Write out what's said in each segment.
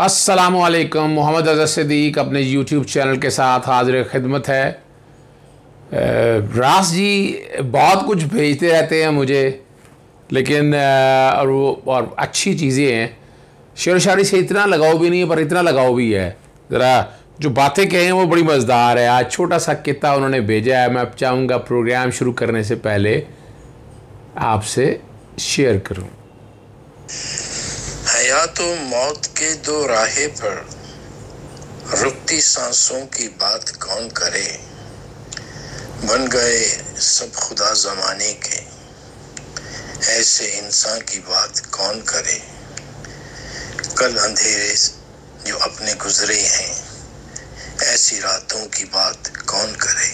अस्सलामुअलैकुम। मोहम्मद अज़हर सिद्दीक अपने YouTube channel के साथ हाज़िर खिदमत है। रास जी बहुत कुछ भेजते रहते हैं मुझे, लेकिन और अच्छी चीज़ें हैं। शेर शायरी से इतना लगाव भी नहीं है, पर इतना लगाव भी है। ज़रा जो बातें कहे हैं वो बड़ी मज़ेदार है। आज छोटा सा किस्सा उन्होंने भेजा है, मैं अब चाहूँगा प्रोग्राम शुरू करने से पहले आपसे शेयर करूँ। हयात व मौत के दो राहे पर रुकती सांसों की बात कौन करे। बन गए सब खुदा जमाने के, ऐसे इंसान की बात कौन करे। कल अंधेरे जो अपने गुजरे हैं, ऐसी रातों की बात कौन करे।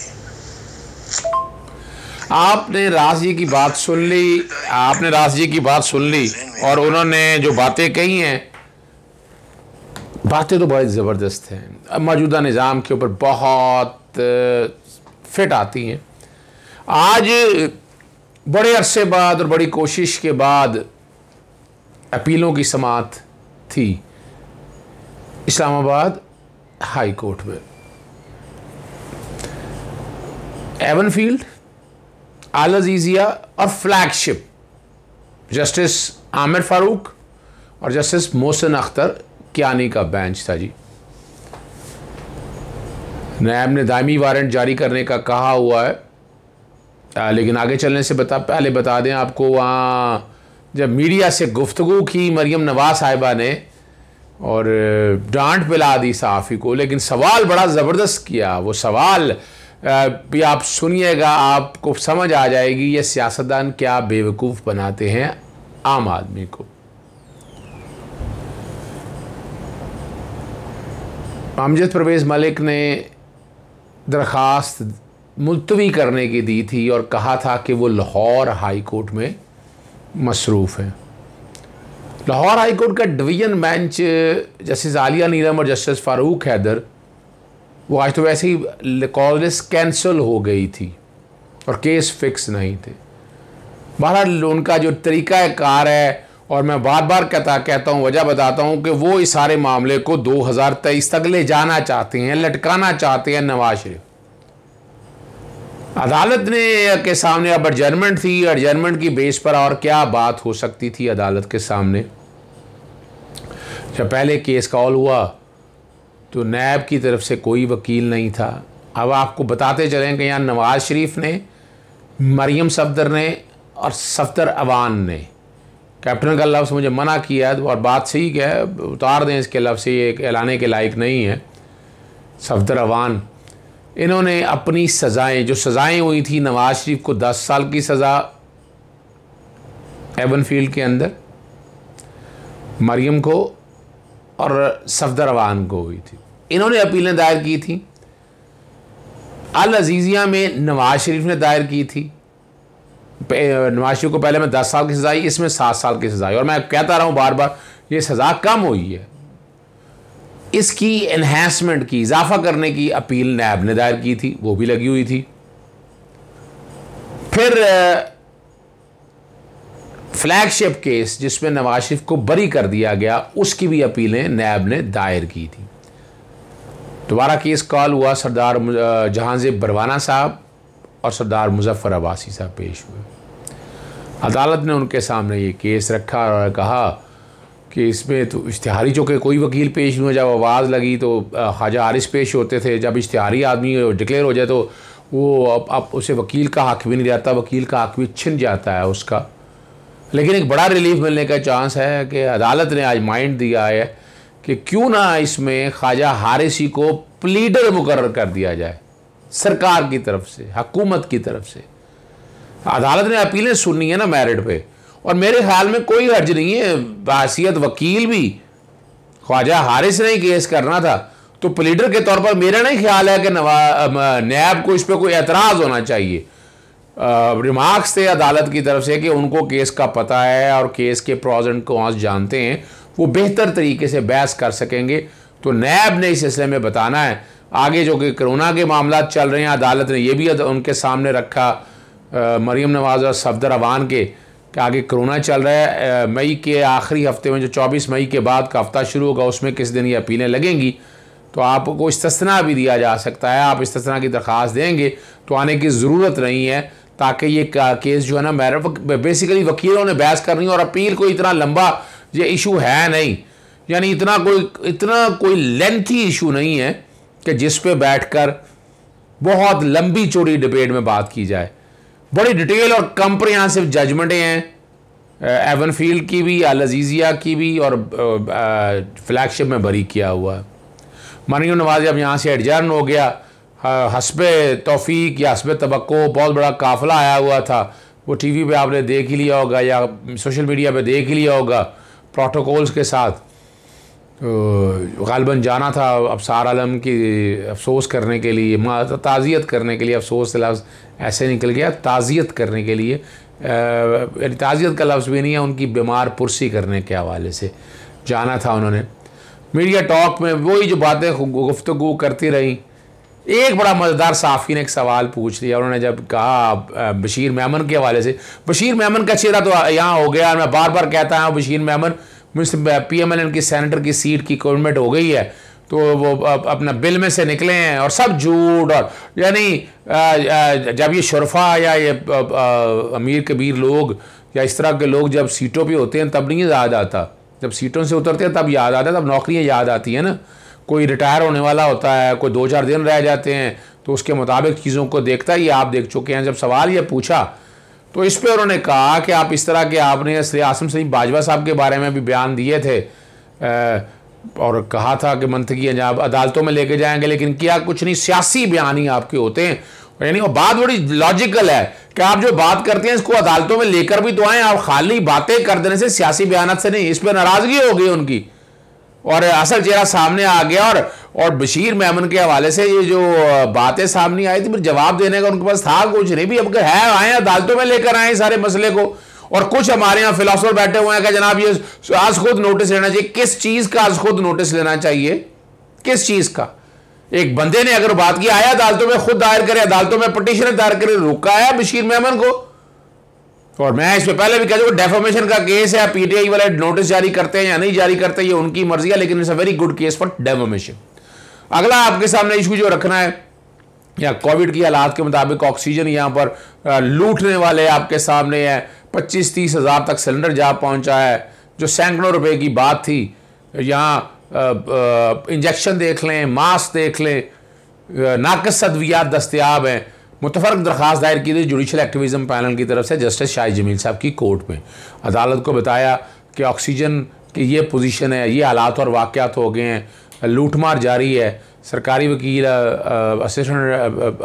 आपने रास जी की बात सुन ली, आपने रास जी की बात सुन ली और उन्होंने जो बातें कही हैं, बातें तो बहुत ज़बरदस्त हैं। मौजूदा निज़ाम के ऊपर बहुत फिट आती हैं। आज बड़े अरसे बाद और बड़ी कोशिश के बाद अपीलों की समाअत थी इस्लामाबाद हाई कोर्ट में। एवनफील्ड, अल अज़ीज़िया और फ्लैगशिप जस्टिस आमिर फ़ारूक और जस्टिस मोहसिन अख्तर कियानी का बेंच था जी। नैब ने दायमी वारंट जारी करने का कहा हुआ है, लेकिन आगे चलने से पहले बता दें आपको, वहाँ जब मीडिया से गुफ्तगू की मरियम नवाज साहिबा ने और डांट पिला दी सहाफ़ी को, लेकिन सवाल बड़ा ज़बरदस्त किया। वो सवाल भी आप सुनिएगा, आपको समझ आ जाएगी ये सियासतदान क्या बेवकूफ़ बनाते हैं आम आदमी को। अमजद परवेज़ मलिक ने दरख्वास्त मुलतवी करने की दी थी और कहा था कि वो लाहौर हाई कोर्ट में मसरूफ़ हैं। लाहौर हाई कोर्ट का डिवीज़न बेंच जस्टिस आलिया नीलम और जस्टिस फ़ारूक हैदर, वो आज तो वैसे ही कॉलेज कैंसिल हो गई थी और केस फिक्स नहीं थे। बहरहाल उनका जो तरीक़ा कार है, और मैं बार बार कहता हूँ, वजह बताता हूँ कि वो इस सारे मामले को 2023 तक ले जाना चाहते हैं, लटकाना चाहते हैं नवाज शरीफ। अदालत ने के सामने अब एडजर्नमेंट थी, एडजर्नमेंट की बेस पर और क्या बात हो सकती थी अदालत के सामने। जब पहले केस कॉल हुआ तो नैब की तरफ से कोई वकील नहीं था। अब आपको बताते चलें कि यहाँ नवाज शरीफ ने, मरियम सफदर ने और सफदर अवान ने, कैप्टन का लफ्ज़ मुझे मना किया और बात सही क्या है, उतार दें इसके लफ्ज़ से, ये एलाने के लायक नहीं है। सफदर अवान, इन्होंने अपनी सज़ाएँ, जो सज़ाएँ हुई थी नवाज शरीफ को 10 साल की सज़ा एवनफील्ड के अंदर, मरियम को और सफदर अवान को हुई थी, इन्होंने अपीलें दायर की थी। अल अज़ीज़िया में नवाज शरीफ ने दायर की थी। नवाज शरीफ को पहले में 10 साल की सज़ा आई, इसमें 7 साल की सज़ा आई। और मैं कहता रहा हूँ बार बार, ये सज़ा कम हुई है। इसकी एनहेंसमेंट की, इजाफा करने की अपील नैब ने दायर की थी, वो भी लगी हुई थी। फिर फ्लैगशिप केस जिसमें नवाज शरीफ को बरी कर दिया गया, उसकी भी अपीलें नैब ने दायर की थी। दोबारा केस कॉल हुआ, सरदार जहांज़ेब बरवाना साहब और सरदार मुजफ्फर अब्बासी साहब पेश हुए। अदालत ने उनके सामने ये केस रखा और कहा कि इसमें तो इश्तिहारी, चूँकि कोई वकील पेश नहीं हुआ, जब आवाज़ लगी तो ख्वाजा हारिस पेश होते थे। जब इश्तिहारी आदमी डिक्लेयर हो जाए तो वो अब उसे वकील का हक़ भी नहीं रहता, वकील का हक़ भी छिन जाता है उसका। लेकिन एक बड़ा रिलीफ मिलने का चांस है कि अदालत ने आज माइंड दिया है कि क्यों ना इसमें ख्वाजा हारिसी को प्लीडर मुकर्रर कर दिया जाए सरकार की तरफ से, हुकूमत की तरफ से। अदालत ने अपीलें सुननी है ना मेरिट पे, और मेरे ख्याल में कोई हर्ज नहीं है। बासियत वकील भी ख्वाजा हारिस ने ही केस करना था, तो प्लीडर के तौर पर मेरा नहीं ख्याल है कि नैब को इस पर कोई एतराज़ होना चाहिए। रिमार्क्स थे अदालत की तरफ से कि उनको केस का पता है और केस के प्रोज एंड कॉन्स जानते हैं, वो बेहतर तरीके से बहस कर सकेंगे। तो नैब ने इस सिलसिले में बताना है। आगे जो कि कोरोना के मामला चल रहे हैं, अदालत ने ये भी उनके सामने रखा, मरियम नवाज और सफदर अवान के, कि आगे कोरोना चल रहा है, मई के आखिरी हफ्ते में जो 24 मई के बाद का हफ्ता शुरू होगा उसमें किस दिन ये अपीलें लगेंगी, तो आपको इस्तिस्ना भी दिया जा सकता है। आप इस्तिस्ना की दरख्वास्त देंगे तो आने की ज़रूरत नहीं है, ताकि ये केस जो है ना बेसिकली वकीलों ने बहस करनी, और अपील कोई इतना लंबा ये इशू है नहीं, यानी इतना कोई लेंथी इशू नहीं है कि जिस पे बैठकर बहुत लंबी चौड़ी डिबेट में बात की जाए। बड़ी डिटेल और कंप्रिहेंसिव जजमेंटें हैं, एवनफील्ड की भी, अल अजीज़िया की भी, और फ्लैगशिप में बरी किया हुआ है। मरीम नवाज़ अब यहाँ से एडजर्न हो गया, हस्बे तौफीक या हस्बे तवक्को बहुत बड़ा काफ़िला आया हुआ था, वो टीवी पे आपने देख ही लिया होगा या सोशल मीडिया पे देख ही लिया होगा प्रोटोकॉल्स के साथ। गालिबन जाना था अफसार आलम की अफसोस करने के लिए, ताज़ियत करने के लिए, अफसोस से लफ्ज़ ऐसे निकल गया, ताज़ियत करने के लिए, ताज़ियत का लफ्ज़ भी नहीं है, उनकी बीमार पुरसी करने के हवाले से जाना था उन्होंने। मीडिया टॉक में वही जो बातें गुफ्तगू करती रही। एक बड़ा मज़ेदार साफ़ी ने एक सवाल पूछ लिया, उन्होंने जब कहा बशीर मेमन के हवाले से, बशीर मेमन का चेहरा तो यहाँ हो गया, मैं बार बार कहता हूँ बशीर मेमन PMLN की सेनेटर की सीट की कमिटमेंट हो गई है, तो वो अपना बिल में से निकले हैं और सब झूठ, और यानी जब ये शुरफा या ये अमीर कबीर लोग या इस तरह के लोग जब सीटों पे होते हैं तब नहीं याद आता, जब सीटों से उतरते हैं तब याद आता है, तब नौकरियां याद आती हैं ना। कोई रिटायर होने वाला होता है, कोई 2-4 दिन रह जाते हैं, तो उसके मुताबिक चीज़ों को देखता है, ये आप देख चुके हैं। जब सवाल ये पूछा तो इस पर उन्होंने कहा कि आप इस तरह के, आपने श्री आसिम सलीम बाजवा साहब के बारे में भी बयान दिए थे और कहा था कि मंतकी अंजाम अदालतों में लेके जाएंगे, लेकिन किया कुछ नहीं, सियासी बयान ही आपके होते हैं। यानी वो बात बड़ी लॉजिकल है कि आप जो बात करते हैं इसको अदालतों में लेकर भी तो आएँ, आप खाली बातें कर देने से, सियासी बयान से नहीं। इस पर नाराज़गी हो गई उनकी और असल चेहरा सामने आ गया, और बशीर मेमन के हवाले से ये जो बातें सामने आई थी, फिर जवाब देने का उनके पास था कुछ नहीं भी। अब अगर है आए अदालतों में लेकर आए सारे मसले को, और कुछ हमारे यहाँ फिलोसोफर बैठे हुए हैं कि जनाब ये आज खुद नोटिस लेना चाहिए। किस चीज़ का आज खुद नोटिस लेना चाहिए? किस चीज़ का? एक बंदे ने अगर बात की, आया अदालतों में, खुद दायर करे, अदालतों में पटिशन दायर करे, रोका है बशीर मेमन को। और मैं इस पे पहले भी कह दूँ, डेफोमेशन का केस है, PTI वाले नोटिस जारी करते हैं या नहीं जारी करते, ये उनकी मर्जी है, लेकिन it's a very good case for deformation. अगला आपके सामने इशू जो रखना है, या कोविड की हालात के मुताबिक ऑक्सीजन यहाँ पर लूटने वाले आपके सामने है, 25-30 हज़ार तक सिलेंडर जा पहुँचा है, जो सैकड़ों रुपए की बात थी। यहाँ इंजेक्शन देख लें, मास्क देख लें, नाकस अद्वियात दस्तयाब हैं। मुतफरक दरख्वास्त दायर की थी जुडिशल एक्टिविज़म पैनल की तरफ से जस्टिस शाहिद जमील साहब की कोर्ट में। अदालत को बताया कि ऑक्सीजन की ये पोजीशन है, ये हालात और वाक़यात हो गए हैं, लूटमार जारी है। सरकारी वकील, असिस्टेंट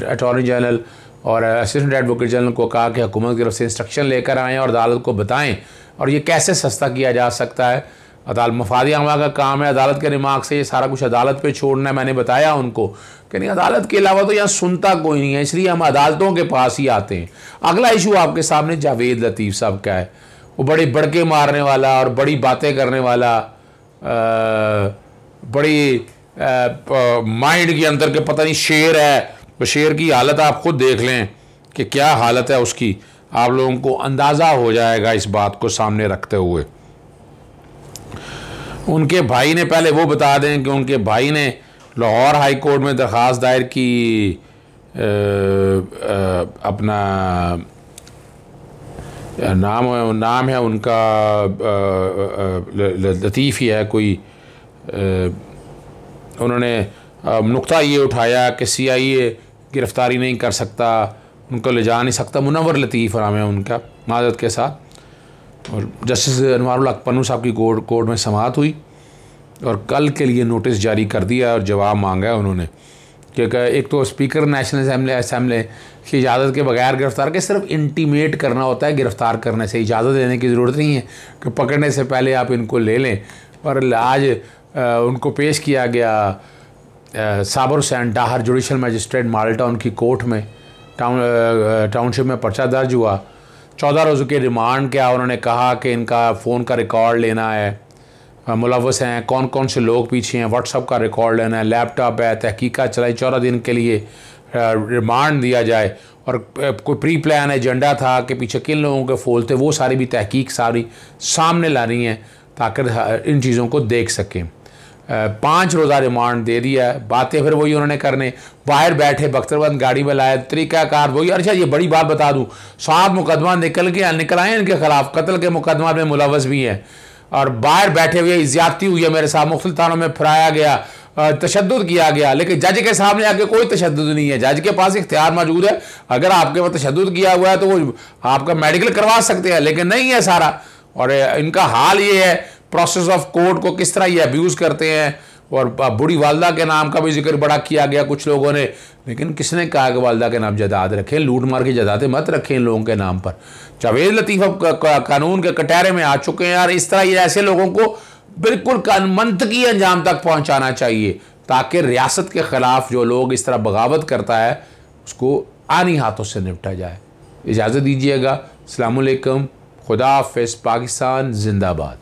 अटॉर्नी जनरल और असिस्टेंट एडवोकेट जनरल को कहा कि हुकूमत की तरफ से इंस्ट्रक्शन लेकर आएँ और अदालत को बताएँ और ये कैसे सस्ता किया जा सकता है। अदालत मफादी अमला का काम है, अदालत के दिमाग से ये सारा कुछ अदालत पे छोड़ना है। मैंने बताया उनको कि नहीं, अदालत के अलावा तो यहाँ सुनता कोई नहीं है, इसलिए हम अदालतों के पास ही आते हैं। अगला इशू आपके सामने जावेद लतीफ़ साहब का है। वो बड़े बड़के मारने वाला और बड़ी बातें करने वाला, बड़ी माइंड के अंदर के पता नहीं शेर है। तो शेर की हालत आप खुद देख लें कि क्या हालत है उसकी, आप लोगों को अंदाज़ा हो जाएगा इस बात को सामने रखते हुए। उनके भाई ने, पहले वो बता दें कि उनके भाई ने लाहौर हाई कोर्ट में दरख्वास्त दायर की, अपना नाम है उनका लतीफ़ ही है कोई। उन्होंने नुक्ता ये उठाया कि CIA गिरफ़्तारी नहीं कर सकता, उनको ले जा नहीं सकता। मुनव्वर लतीफ़ नाम है उनका, माज़रत के साथ। और जस्टिस अनवारुल हक पन्नू साहब की कोर्ट में समाअत हुई और कल के लिए नोटिस जारी कर दिया और जवाब मांगा है उन्होंने, क्योंकि एक तो स्पीकर नेशनल असेंबली की इजाज़त के बगैर गिरफ़्तार के सिर्फ इंटीमेट करना होता है, गिरफ़्तार करने से इजाज़त देने की ज़रूरत नहीं है कि पकड़ने से पहले आप इनको ले लें। और आज उनको पेश किया गया साबर हुसैन डाहर जुडिशल मजिस्ट्रेट माल्टा की कोर्ट में, टाउनशिप में पर्चा दर्ज हुआ। 14 रोज़ के रिमांड किया। उन्होंने कहा कि इनका फ़ोन का रिकॉर्ड लेना है, मुलव्वस हैं, कौन कौन से लोग पीछे हैं, व्हाट्सअप का रिकॉर्ड लेना है, लैपटॉप है, तहकीकात चलाई, 14 दिन के लिए रिमांड दिया जाए और कोई प्री प्लान एजेंडा था कि पीछे किन लोगों के फोल थे, वो सारी भी तहकीक सारी सामने ला रही हैं ताकि इन चीज़ों को देख सकें। 5 रोज़ा रिमांड दे दिया है, बातें फिर वही उन्होंने करने, बाहर बैठे बख्तरबंद गाड़ी में लाए, तरीक़ाकार वही। अच्छा ये बड़ी बात बता दूँ, 7 मुकदमा निकल आए इनके खिलाफ, कत्ल के मुकदमा में मुलवस भी हैं, और बाहर बैठे हुए ज़्यादती हुई है मेरे साथ, मुख्तलिफ थानों में फिराया गया, तशद्दुद किया गया, लेकिन जज के सामने आके कोई तशद्दुद नहीं है। जज के पास इख्तियार मौजूद है, अगर आपके ऊपर तशद्दुद किया हुआ है तो वो आपका मेडिकल करवा सकते हैं, लेकिन नहीं है सारा। और इनका हाल ये है, प्रोसेस ऑफ कोर्ट को किस तरह ये अब्यूज़ करते हैं। और बूढ़ी वालदा के नाम का भी जिक्र बड़ा किया गया कुछ लोगों ने, लेकिन किसने कहा कि वालदा के नाम जायदाद रखें? लूट मार की जायदादें मत रखें इन लोगों के नाम पर। जावेद लतीफ़ अब कानून के कटहरे में आ चुके हैं यार। इस तरह ये ऐसे लोगों को बिल्कुल मनतकी अंजाम तक पहुँचाना चाहिए, ताकि रियासत के ख़िलाफ़ जो लोग इस तरह बगावत करता है उसको आनी हाथों से निपटा जाए। इजाज़त दीजिएगा। अस्सलाम वालेकुम। खुदा हाफ़िज़। पाकिस्तान जिंदाबाद।